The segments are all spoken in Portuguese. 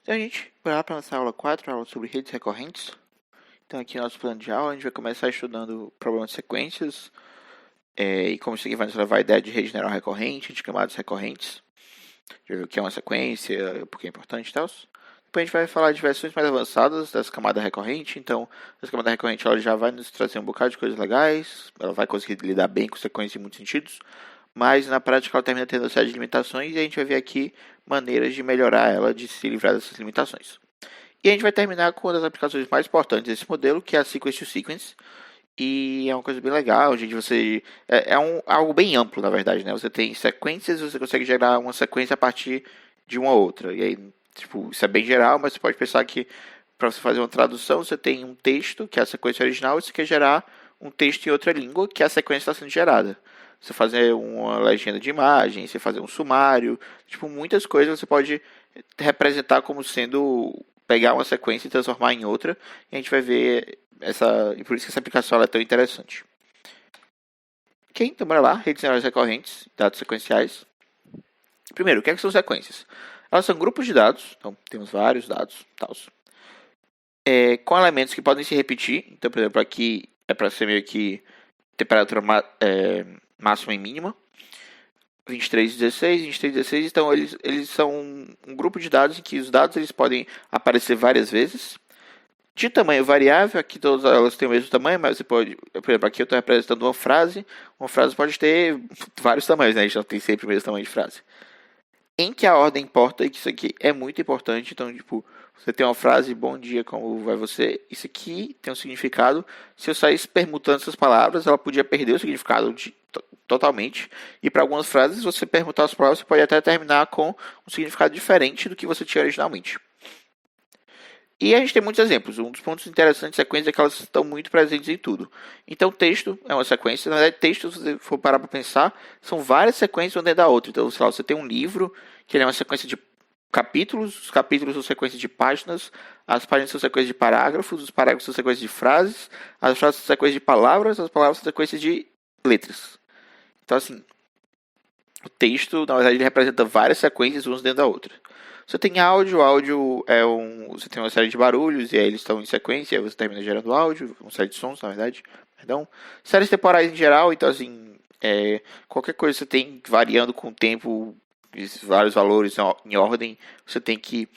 Então a gente vai lá para nossa aula 4, aula sobre redes recorrentes. Então aqui no nosso plano de aula a gente vai começar estudando problemas de sequências e como isso aqui vai nos levar a ideia de rede neural recorrente, de camadas recorrentes. Já viu o que é uma sequência, porque é importante e tal. Depois a gente vai falar de versões mais avançadas dessa camada recorrente. Então, essa camada recorrente ela já vai nos trazer um bocado de coisas legais. Ela vai conseguir lidar bem com sequências em muitos sentidos. Mas na prática ela termina tendo uma série de limitações e a gente vai ver aqui maneiras de melhorar ela, de se livrar dessas limitações. E a gente vai terminar com uma das aplicações mais importantes desse modelo, que é a Sequence to Sequence. E é uma coisa bem legal, gente. Algo bem amplo, na verdade, né? Você tem sequências, você consegue gerar uma sequência a partir de uma outra. E aí, tipo, isso é bem geral, mas você pode pensar que para você fazer uma tradução, você tem um texto, que é a sequência original, e você quer gerar um texto em outra língua, que a sequência está sendo gerada. Você fazer uma legenda de imagem, você fazer um sumário, tipo, muitas coisas você pode representar como sendo pegar uma sequência e transformar em outra, e a gente vai ver e por isso que essa aplicação é tão interessante. Ok, então bora lá, redes neurais recorrentes, dados sequenciais. Primeiro, o que são sequências? Elas são grupos de dados, então temos vários dados, tals, com elementos que podem se repetir. Então, por exemplo, aqui é para ser meio que temperatura máxima e mínima. 2316, 2316, então eles são um grupo de dados em que os dados eles podem aparecer várias vezes. De tamanho variável, aqui todas elas têm o mesmo tamanho, mas você pode, por exemplo, aqui eu estou representando uma frase pode ter vários tamanhos, né? A gente não tem sempre o mesmo tamanho de frase. Em que a ordem importa, e que isso aqui é muito importante, então, tipo, você tem uma frase, bom dia, como vai você? Isso aqui tem um significado. Se eu saísse permutando essas palavras, ela podia perder o significado totalmente. E para algumas frases, você permutar as palavras, você pode até terminar com um significado diferente do que você tinha originalmente. E a gente tem muitos exemplos. Um dos pontos interessantes de sequência é que elas estão muito presentes em tudo. Então, texto é uma sequência. Na verdade, texto, se você for parar para pensar, são várias sequências uma dentro da outra. Então, sei lá, você tem um livro, que ele é uma sequência de capítulos, os capítulos são sequências de páginas, as páginas são sequências de parágrafos, os parágrafos são sequências de frases, as frases são sequências de palavras, as palavras são sequências de letras. Então, assim, o texto, na verdade, ele representa várias sequências umas dentro da outra. Você tem áudio você tem uma série de barulhos e aí eles estão em sequência, aí você termina gerando áudio, uma série de sons, na verdade. Perdão. Séries temporais em geral, então assim, qualquer coisa você tem variando com o tempo, vários valores em ordem, você tem que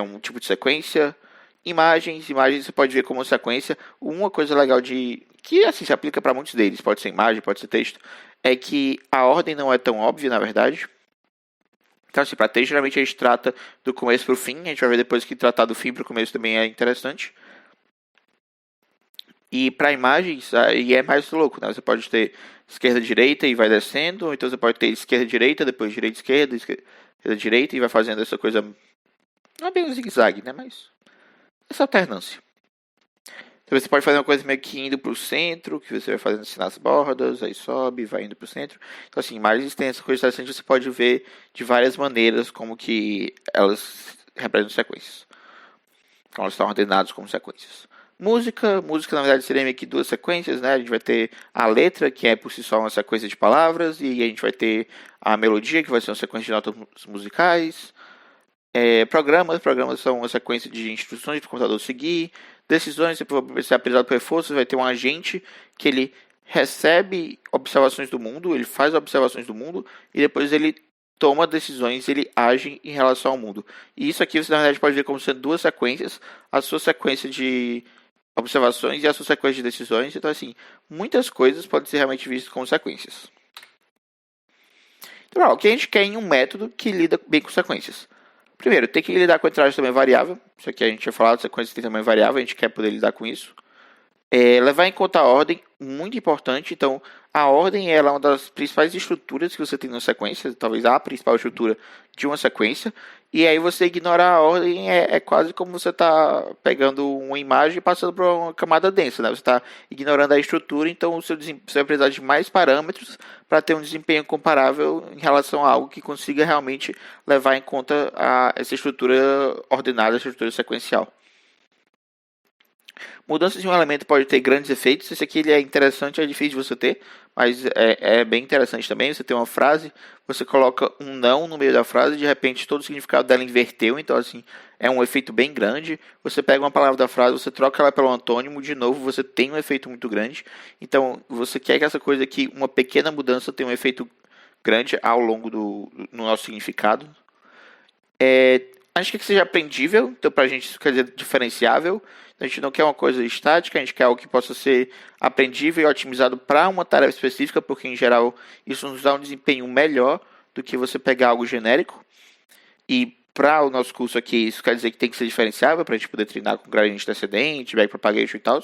um tipo de sequência. Imagens você pode ver como sequência. Uma coisa legal que assim se aplica para muitos deles, pode ser imagem, pode ser texto, é que a ordem não é tão óbvia, na verdade. Então, assim, para texto, geralmente a gente trata do começo para o fim. A gente vai ver depois que tratar do fim para o começo também é interessante. E para imagens, aí é mais louco, né? Você pode ter esquerda-direita e vai descendo. Ou então você pode ter esquerda-direita, depois direita-esquerda, esquerda-direita e vai fazendo essa coisa. Não é bem um zigue-zague, né? Mas essa alternância. Então você pode fazer uma coisa meio que indo para o centro, que você vai fazendo assim nas bordas, aí sobe, vai indo para o centro. Então assim, imagens tem essa coisa interessante, você pode ver de várias maneiras como que elas representam sequências. Então elas estão ordenadas como sequências. Música na verdade seria meio que duas sequências, né? A gente vai ter a letra, que é por si só uma sequência de palavras, e a gente vai ter a melodia, que vai ser uma sequência de notas musicais. Programas são uma sequência de instruções para o computador seguir. Decisões, se você é aprendizado por reforço, você vai ter um agente que ele recebe observações do mundo, ele faz observações do mundo e depois ele toma decisões, ele age em relação ao mundo. E isso aqui você na verdade pode ver como sendo duas sequências, a sua sequência de observações e a sua sequência de decisões. Então assim, muitas coisas podem ser realmente vistas como sequências. Então, o que a gente quer em um método que lida bem com sequências? Primeiro, tem que lidar com a entrada de tamanho variável. Isso aqui a gente tinha falado, sequência tem tamanho variável, a gente quer poder lidar com isso. Levar em conta a ordem, muito importante. Então, a ordem é uma das principais estruturas que você tem na sequência, talvez a principal estrutura de uma sequência. E aí você ignorar a ordem é quase como você está pegando uma imagem e passando por uma camada densa, né? Você está ignorando a estrutura, então você vai precisar de mais parâmetros para ter um desempenho comparável em relação a algo que consiga realmente levar em conta essa estrutura ordenada, a estrutura sequencial. Mudanças de um elemento pode ter grandes efeitos. Esse aqui ele é interessante, é difícil de você ter, mas é bem interessante também. Você tem uma frase, você coloca um não no meio da frase, de repente todo o significado dela inverteu, então assim, é um efeito bem grande. Você pega uma palavra da frase, você troca ela pelo antônimo, de novo você tem um efeito muito grande. Então você quer que essa coisa aqui, uma pequena mudança, tenha um efeito grande ao longo no nosso significado. A gente quer que seja aprendível, então para a gente isso quer dizer diferenciável. A gente não quer uma coisa estática, a gente quer algo que possa ser aprendível e otimizado para uma tarefa específica, porque em geral isso nos dá um desempenho melhor do que você pegar algo genérico. E para o nosso curso aqui, isso quer dizer que tem que ser diferenciável para a gente poder treinar com gradiente descendente, backpropagation e tal.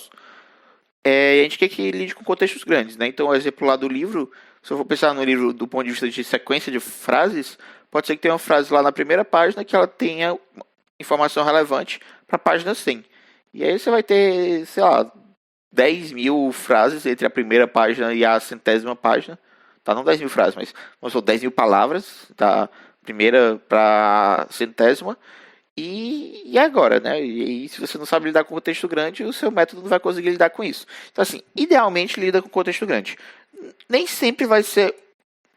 A gente quer que lide com contextos grandes, né? Então, o exemplo lá do livro, se eu for pensar no livro do ponto de vista de sequência de frases, pode ser que tenha uma frase lá na primeira página que ela tenha informação relevante para a página 100. E aí você vai ter, sei lá, 10 mil frases entre a primeira página e a 100ª página. Tá, não 10 mil frases, mas vamos supor, 10 mil palavras da primeira para a 100ª. E agora, né? E se você não sabe lidar com contexto grande, o seu método não vai conseguir lidar com isso. Então, assim, idealmente lida com contexto grande. Nem sempre vai ser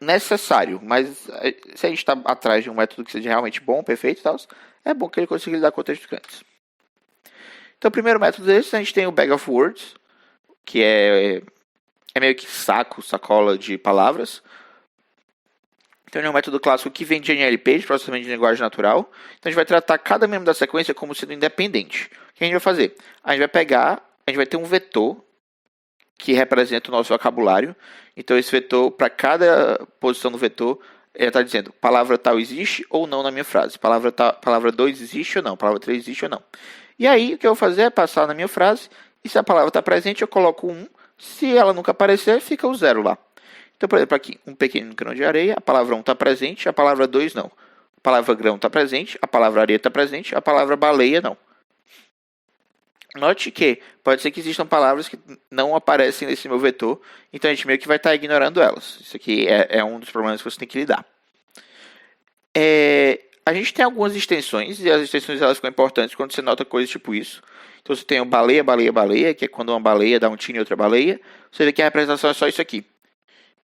necessário, mas se a gente está atrás de um método que seja realmente bom, perfeito e tal, é bom que ele consiga lidar com contextos grandes. Então, o primeiro método desse, a gente tem o Bag of Words, que é meio que sacola de palavras. Então, é um método clássico que vem de NLP, de processamento de linguagem natural. Então, a gente vai tratar cada membro da sequência como sendo independente. O que a gente vai fazer? A gente vai ter um vetor que representa o nosso vocabulário. Então, esse vetor, para cada posição do vetor, ele está dizendo, palavra tal existe ou não na minha frase. Palavra 2 existe ou não. Palavra 3 existe ou não. E aí, o que eu vou fazer é passar na minha frase, e se a palavra está presente, eu coloco 1. Se ela nunca aparecer, fica o 0 lá. Então, por exemplo, aqui, um pequeno grão de areia, a palavra 1 está presente, a palavra 2 não. A palavra grão está presente, a palavra areia está presente, a palavra baleia não. Note que pode ser que existam palavras que não aparecem nesse meu vetor, então a gente meio que vai estar ignorando elas. Isso aqui é um dos problemas que você tem que lidar. A gente tem algumas extensões, e as extensões elas ficam importantes quando você nota coisas tipo isso. Então você tem o baleia, baleia, baleia, que é quando uma baleia dá um tiro em outra baleia. Você vê que a representação é só isso aqui.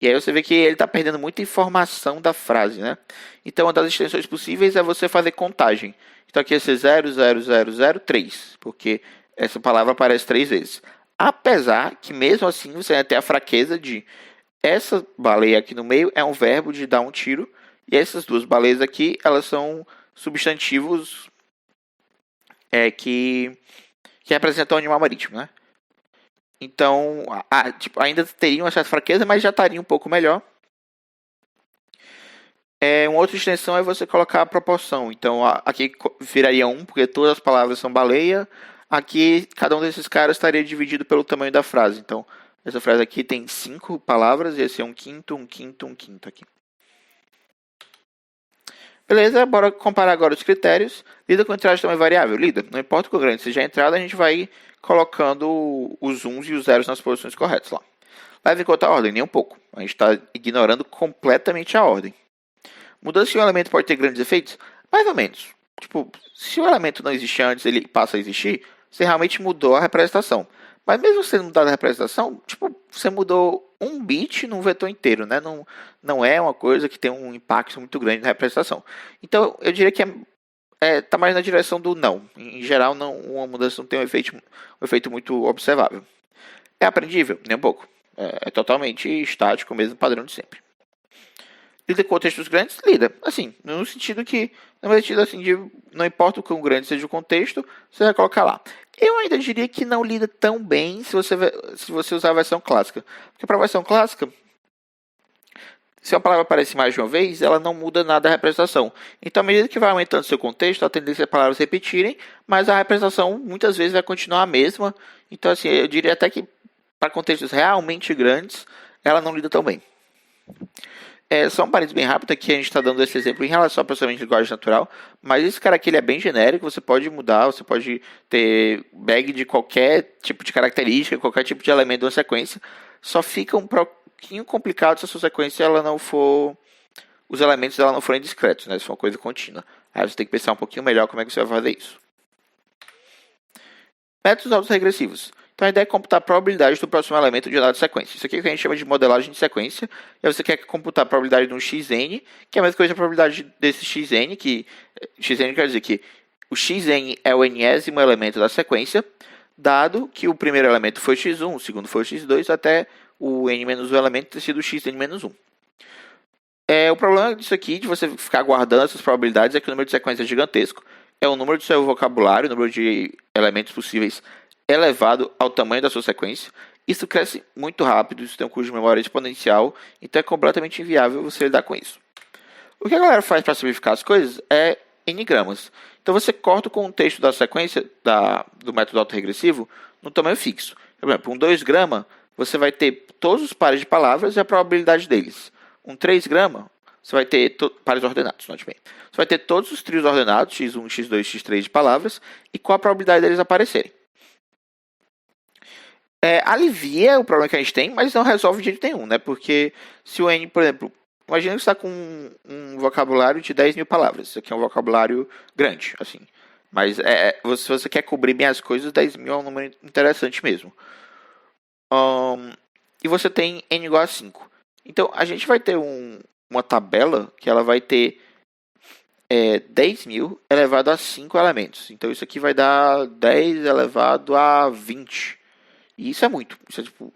E aí você vê que ele está perdendo muita informação da frase, né? Então, uma das extensões possíveis é você fazer contagem. Então, aqui ia ser 0,0003, porque essa palavra aparece 3 vezes. Apesar que, mesmo assim, você vai ter a fraqueza de essa baleia aqui no meio é um verbo de dar um tiro, e essas duas baleias aqui, elas são substantivos que representam o animal marítimo, né? Então, ainda teria uma certa fraqueza, mas já estaria um pouco melhor. Uma outra extensão é você colocar a proporção. Então, aqui viraria 1, porque todas as palavras são baleia. Aqui, cada um desses caras estaria dividido pelo tamanho da frase. Então, essa frase aqui tem 5 palavras, e esse é um quinto, um quinto, um quinto aqui. Beleza, bora comparar agora os critérios. Lida com entrada de tamanho variável? Lida. Não importa o quão grande seja a entrada, a gente vai colocando os 1s e os 0s nas posições corretas lá. Leva em conta a ordem? Nem um pouco. A gente está ignorando completamente a ordem. Mudança de um elemento pode ter grandes efeitos? Mais ou menos. Tipo, se o elemento não existia antes, ele passa a existir, você realmente mudou a representação. Mas mesmo você não mudar a representação, tipo, você mudou um bit num vetor inteiro, né? Não é uma coisa que tem um impacto muito grande na representação. Então, eu diria que tá mais na direção do não. Em geral, uma mudança não tem um efeito muito observável. É aprendível? Nem um pouco. É totalmente estático, o mesmo padrão de sempre. Lida com contextos grandes? Lida. Assim, no sentido assim, de não importa o quão grande seja o contexto, você vai colocar lá. Eu ainda diria que não lida tão bem se você usar a versão clássica. Porque para a versão clássica, se uma palavra aparece mais de uma vez, ela não muda nada da representação. Então, à medida que vai aumentando seu contexto, a tendência é as palavras se repetirem, mas a representação muitas vezes vai continuar a mesma. Então, assim, eu diria até que para contextos realmente grandes, ela não lida tão bem. Só um parênteses bem rápido aqui, a gente está dando esse exemplo em relação ao processamento de linguagem natural, mas esse cara aqui ele é bem genérico, você pode mudar, você pode ter bag de qualquer tipo de característica, qualquer tipo de elemento de uma sequência, só fica um pouquinho complicado se a sua sequência os elementos dela não forem discretos, né? Se for uma coisa contínua. Aí você tem que pensar um pouquinho melhor como é que você vai fazer isso. Métodos autoregressivos. Então a ideia é computar a probabilidade do próximo elemento de dado sequência. Isso aqui é o que a gente chama de modelagem de sequência. E aí você quer computar a probabilidade de um xn, que é a mesma coisa que a probabilidade desse xn, que xn quer dizer que o xn é o nésimo elemento da sequência, dado que o primeiro elemento foi x1, o segundo foi x2, até o n-1 elemento ter sido xn-1. O problema disso aqui, de você ficar guardando essas probabilidades, é que o número de sequência é gigantesco. É o número do seu vocabulário, o número de elementos possíveis elevado ao tamanho da sua sequência. Isso cresce muito rápido, isso tem um custo de memória exponencial, então é completamente inviável você lidar com isso. O que a galera faz para simplificar as coisas é n-gramas. Então você corta o contexto da sequência do método autorregressivo no tamanho fixo. Por exemplo, um 2 grama, você vai ter todos os pares de palavras e a probabilidade deles. Um 3 grama, você vai ter pares ordenados, note bem. Você vai ter todos os trios ordenados, x1, x2, x3 de palavras, e qual a probabilidade deles aparecerem. Alivia o problema que a gente tem, mas não resolve de jeito nenhum, né? Porque se o n, por exemplo, imagina que você está com um vocabulário de 10 mil palavras. Isso aqui é um vocabulário grande, assim. Mas se você quer cobrir bem as coisas, 10 mil é um número interessante mesmo. E você tem n igual a 5. Então, a gente vai ter uma tabela que ela vai ter 10 mil elevado a 5 elementos. Então, isso aqui vai dar 10 elevado a 20. E isso é muito.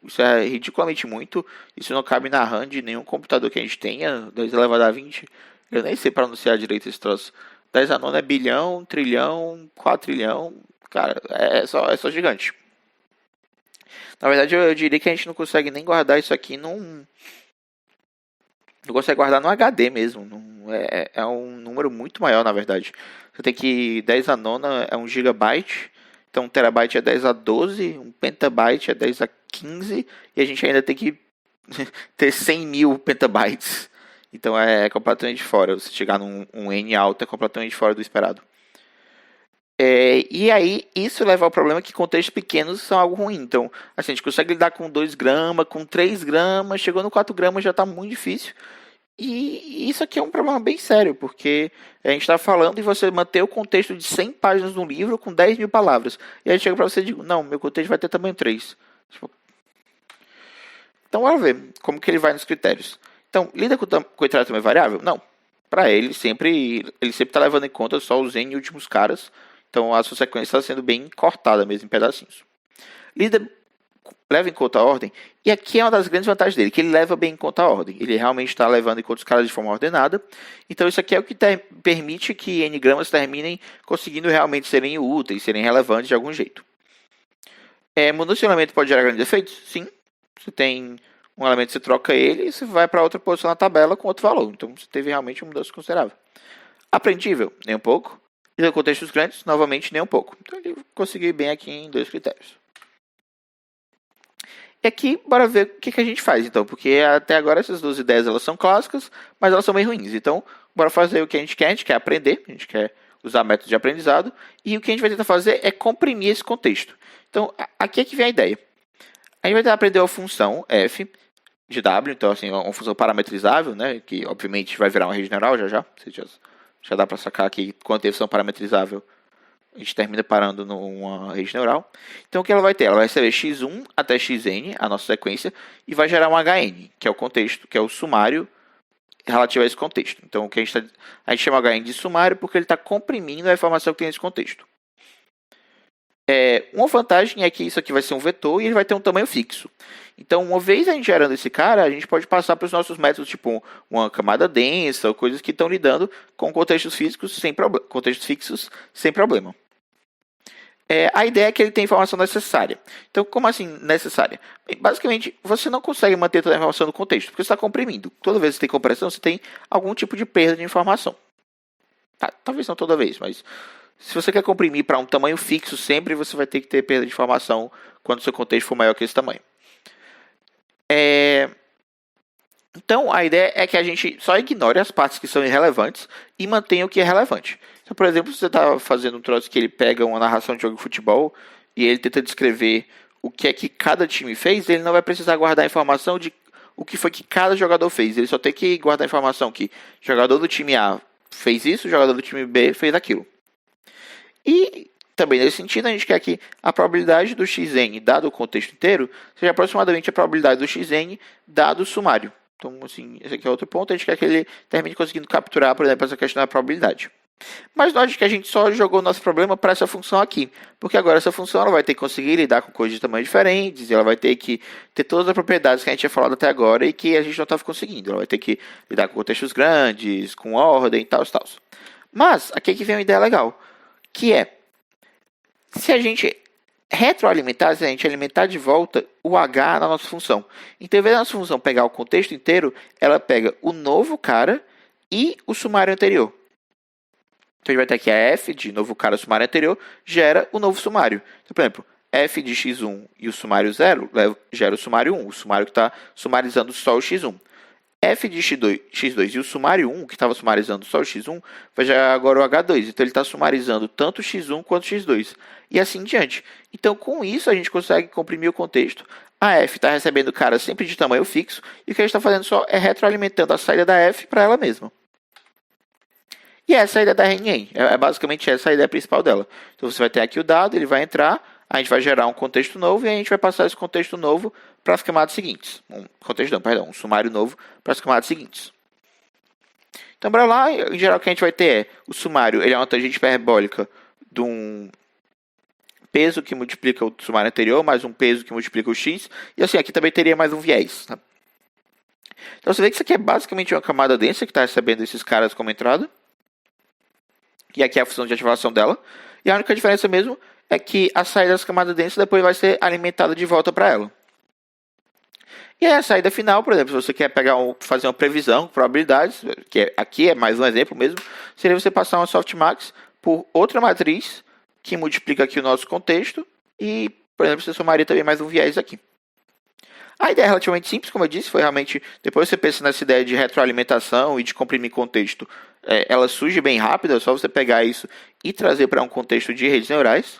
Isso é ridiculamente muito. Isso não cabe na RAM de nenhum computador que a gente tenha. 10 elevado a 20. Eu nem sei pronunciar direito esse troço. 10 a 9 é bilhão, trilhão, quatrilhão. Cara, é só gigante. Na verdade, eu diria que a gente não consegue nem guardar isso aqui Não consegue guardar no HD mesmo. É um número muito maior, na verdade. Você tem que 10 a 9 é 1 gigabyte. Então, 1 terabyte é 10 a 12. 1 petabyte é 10 a 15. E a gente ainda tem que ter 100 mil petabytes. Então, é completamente fora. Você chegar num N alto é completamente fora do esperado. E aí, isso leva ao problema que contextos pequenos são algo ruim. Então, assim, a gente consegue lidar com 2 gramas, com 3 gramas, chegou no 4 gramas já está muito difícil. E isso aqui é um problema bem sério, porque a gente está falando de você manter o contexto de 100 páginas no livro com 10 mil palavras. E aí chega para você e diz, não, meu contexto vai ter tamanho 3. Então, bora ver como que ele vai nos critérios. Então, lida com o iterário tamanho variável? Não. Para ele sempre está levando em conta só os n últimos caras. Então, a sua sequência está sendo bem cortada mesmo em pedacinhos. Leva em conta a ordem. E aqui é uma das grandes vantagens dele, que ele leva bem em conta a ordem. Ele realmente está levando em conta os caras de forma ordenada. Então, isso aqui é o que permite que n-gramas terminem conseguindo realmente serem úteis, serem relevantes de algum jeito. Mudança de elemento pode gerar grandes efeitos? Sim. Você tem um elemento, você troca ele e você vai para outra posição na tabela com outro valor. Então, você teve realmente uma mudança considerável. Aprendível? Nem um pouco. E no contextos grandes, novamente, nem um pouco. Então, ele conseguiu bem aqui em 2 critérios. E aqui, bora ver o que a gente faz, então. Porque até agora essas 2 ideias elas são clássicas, mas elas são bem ruins. Então, bora fazer o que a gente quer aprender, a gente quer usar métodos de aprendizado. E o que a gente vai tentar fazer é comprimir esse contexto. Então, aqui é que vem a ideia. A gente vai tentar aprender a função f de w, então, assim, uma função parametrizável, né? Que, obviamente, vai virar uma rede neural já. Já dá para sacar aqui quando tem função parametrizável, a gente termina parando numa rede neural. Então, o que ela vai ter? Ela vai receber x1 até xn, a nossa sequência, e vai gerar um hn, que é o contexto, que é o sumário relativo a esse contexto. Então, a gente chama o hn de sumário porque ele está comprimindo a informação que tem nesse contexto. Uma vantagem é que isso aqui vai ser um vetor e ele vai ter um tamanho fixo. Então, uma vez a gente gerando esse cara, a gente pode passar para os nossos métodos, tipo uma camada densa, ou coisas que estão lidando com contextos físicos sem problema. A ideia é que ele tem informação necessária. Então, como assim necessária? Bem, basicamente, você não consegue manter toda a informação no contexto, porque você está comprimindo. Toda vez que você tem compressão, você tem algum tipo de perda de informação. Talvez não toda vez, mas se você quer comprimir para um tamanho fixo sempre, você vai ter que ter perda de informação quando o seu contexto for maior que esse tamanho. Então, a ideia é que a gente só ignore as partes que são irrelevantes e mantenha o que é relevante. Então, por exemplo, se você está fazendo um troço que ele pega uma narração de jogo de futebol e ele tenta descrever o que é que cada time fez, ele não vai precisar guardar a informação de o que foi que cada jogador fez. Ele só tem que guardar a informação que o jogador do time A fez isso, o jogador do time B fez aquilo. E também nesse sentido, a gente quer que a probabilidade do xn dado o contexto inteiro seja aproximadamente a probabilidade do xn dado o sumário. Então, assim, esse aqui é outro ponto. A gente quer que ele termine conseguindo capturar, por exemplo, essa questão da probabilidade. Mas note que a gente só jogou o nosso problema para essa função aqui. Porque agora essa função ela vai ter que conseguir lidar com coisas de tamanhos diferentes. E ela vai ter que ter todas as propriedades que a gente tinha falado até agora e que a gente não estava conseguindo. Ela vai ter que lidar com contextos grandes, com ordem e tal, tal. Mas aqui é que vem uma ideia legal. Que é, se a gente retroalimentar, se a gente alimentar de volta o H na nossa função. Então, em vez da nossa função pegar o contexto inteiro, ela pega o novo cara e o sumário anterior. Então, a gente vai ter aqui a f de novo cara sumário anterior, gera o novo sumário. Então, por exemplo, f de x1 e o sumário 0 gera o sumário 1, o sumário que está sumarizando só o x1. F de x2 e o sumário 1, que estava sumarizando só o x1, vai gerar agora o H2. Então, ele está sumarizando tanto o x1 quanto o x2. E assim em diante. Então, com isso, a gente consegue comprimir o contexto. A F está recebendo cara sempre de tamanho fixo. E o que a gente está fazendo só é retroalimentando a saída da F para ela mesma. E essa é a ideia da RNN. É basicamente essa a ideia principal dela. Então, você vai ter aqui o dado, ele vai entrar, a gente vai gerar um contexto novo e a gente vai passar esse contexto novo para as camadas seguintes. Um sumário novo para as camadas seguintes. Então, para lá, em geral, o que a gente vai ter é o sumário, ele é uma tangente hiperbólica de um peso que multiplica o sumário anterior, mais um peso que multiplica o x, e assim, aqui também teria mais um viés. Tá? Então, você vê que isso aqui é basicamente uma camada densa que está recebendo esses caras como entrada. E aqui é a função de ativação dela. E a única diferença mesmo é que a saída das camadas densas depois vai ser alimentada de volta para ela. E aí a saída final, por exemplo, se você quer fazer uma previsão, probabilidades, que aqui é mais um exemplo mesmo, seria você passar uma softmax por outra matriz que multiplica aqui o nosso contexto e, por exemplo, você somaria também mais um viés aqui. A ideia é relativamente simples, como eu disse, foi realmente, depois você pensa nessa ideia de retroalimentação e de comprimir contexto, ela surge bem rápida, é só você pegar isso e trazer para um contexto de redes neurais.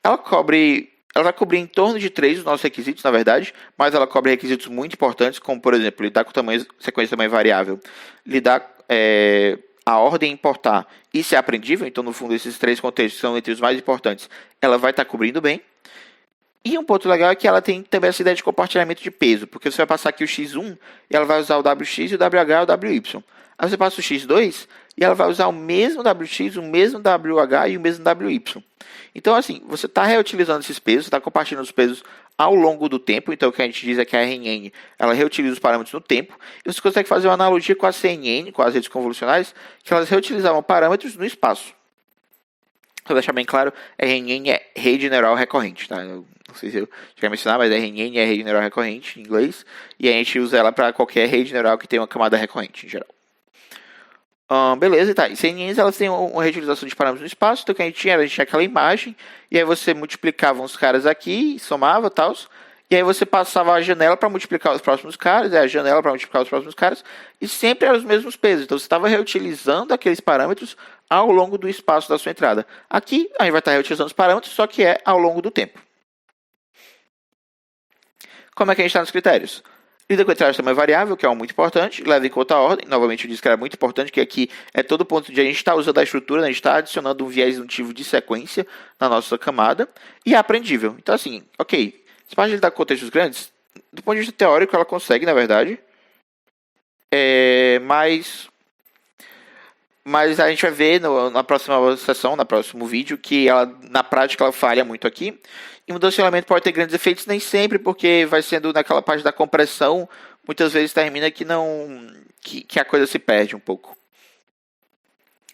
Ela vai cobrir em torno de 3 dos nossos requisitos, na verdade, mas ela cobre requisitos muito importantes, como, por exemplo, lidar com sequência de tamanho variável, lidar a ordem importar e ser aprendível. Então, no fundo, esses 3 contextos são entre os mais importantes. Ela vai estar cobrindo bem. E um ponto legal é que ela tem também essa ideia de compartilhamento de peso, porque você vai passar aqui o x1 e ela vai usar o wx e o wh e o wy. Aí você passa o x2 e ela vai usar o mesmo wx, o mesmo wh e o mesmo wy. Então, assim, você está reutilizando esses pesos, está compartilhando os pesos ao longo do tempo. Então, o que a gente diz é que a RNN ela reutiliza os parâmetros no tempo. E você consegue fazer uma analogia com a CNN, com as redes convolucionais, que elas reutilizavam parâmetros no espaço. Para deixar bem claro, RNN é rede neural recorrente. Tá? Eu não sei se eu já mencionar, mas RNN é rede neural recorrente em inglês. E a gente usa ela para qualquer rede neural que tenha uma camada recorrente em geral. Beleza, tá. E CNNs elas têm uma reutilização de parâmetros no espaço. Então o que a gente tinha aquela imagem. E aí você multiplicava os caras aqui, somava e tal. E aí você passava a janela para multiplicar os próximos caras, a janela para multiplicar os próximos caras, e sempre eram os mesmos pesos. Então você estava reutilizando aqueles parâmetros ao longo do espaço da sua entrada. Aqui a gente vai estar reutilizando os parâmetros, só que é ao longo do tempo. Como é que a gente está nos critérios? Lida com entrada de tamanho variável, que é algo muito importante. Leva em conta a ordem. Novamente eu disse que era muito importante, que aqui é todo ponto de a gente estar usando a estrutura, né? A gente está adicionando um viés indutivo de sequência na nossa camada. E é aprendível. Então assim, ok. Se pode lidar com contextos grandes, do ponto de vista teórico, ela consegue, na verdade. Mas a gente vai ver na próxima sessão, no próximo vídeo, que ela, na prática ela falha muito aqui. E mudança de elemento pode ter grandes efeitos, nem sempre, porque vai sendo naquela parte da compressão, muitas vezes termina que a coisa se perde um pouco.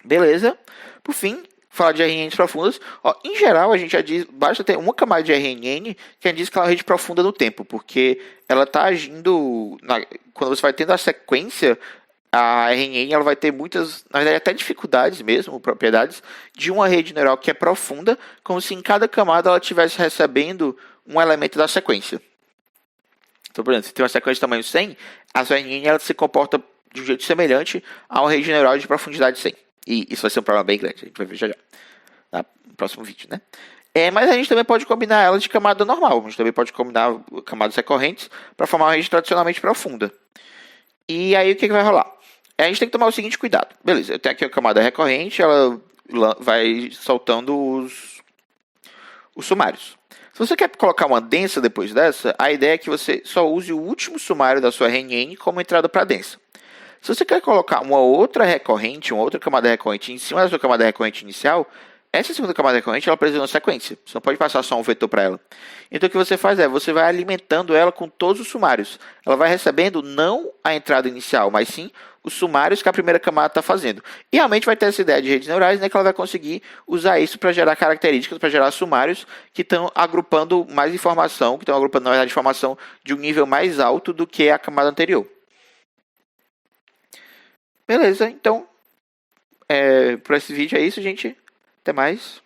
Beleza? Por fim, falar de RNNs profundas. Em geral, a gente já diz, basta ter uma camada de RNN que a gente diz que ela é uma rede profunda no tempo, porque ela está agindo, quando você vai tendo a sequência, a RNN ela vai ter muitas, na verdade até dificuldades mesmo, propriedades de uma rede neural que é profunda, como se em cada camada ela estivesse recebendo um elemento da sequência. Então, por exemplo, se tem uma sequência de tamanho 100, a sua RNN ela se comporta de um jeito semelhante a uma rede neural de profundidade 100. E isso vai ser um problema bem grande, a gente vai ver já no próximo vídeo, né? Mas a gente também pode combinar ela de camada normal, a gente também pode combinar camadas recorrentes para formar uma rede tradicionalmente profunda. E aí o que vai rolar? A gente tem que tomar o seguinte cuidado. Beleza, eu tenho aqui a camada recorrente, ela vai soltando os sumários. Se você quer colocar uma densa depois dessa, a ideia é que você só use o último sumário da sua RNN como entrada para densa. Se você quer colocar uma outra recorrente, uma outra camada recorrente em cima da sua camada recorrente inicial, essa segunda camada recorrente ela precisa de uma sequência. Você não pode passar só um vetor para ela. Então o que você faz é, você vai alimentando ela com todos os sumários. Ela vai recebendo não a entrada inicial, mas sim os sumários que a primeira camada está fazendo. E realmente vai ter essa ideia de redes neurais, né, que ela vai conseguir usar isso para gerar características, para gerar sumários que estão agrupando mais informação, que estão agrupando, na verdade, informação de um nível mais alto do que a camada anterior. Beleza, então, para esse vídeo é isso, gente. Até mais.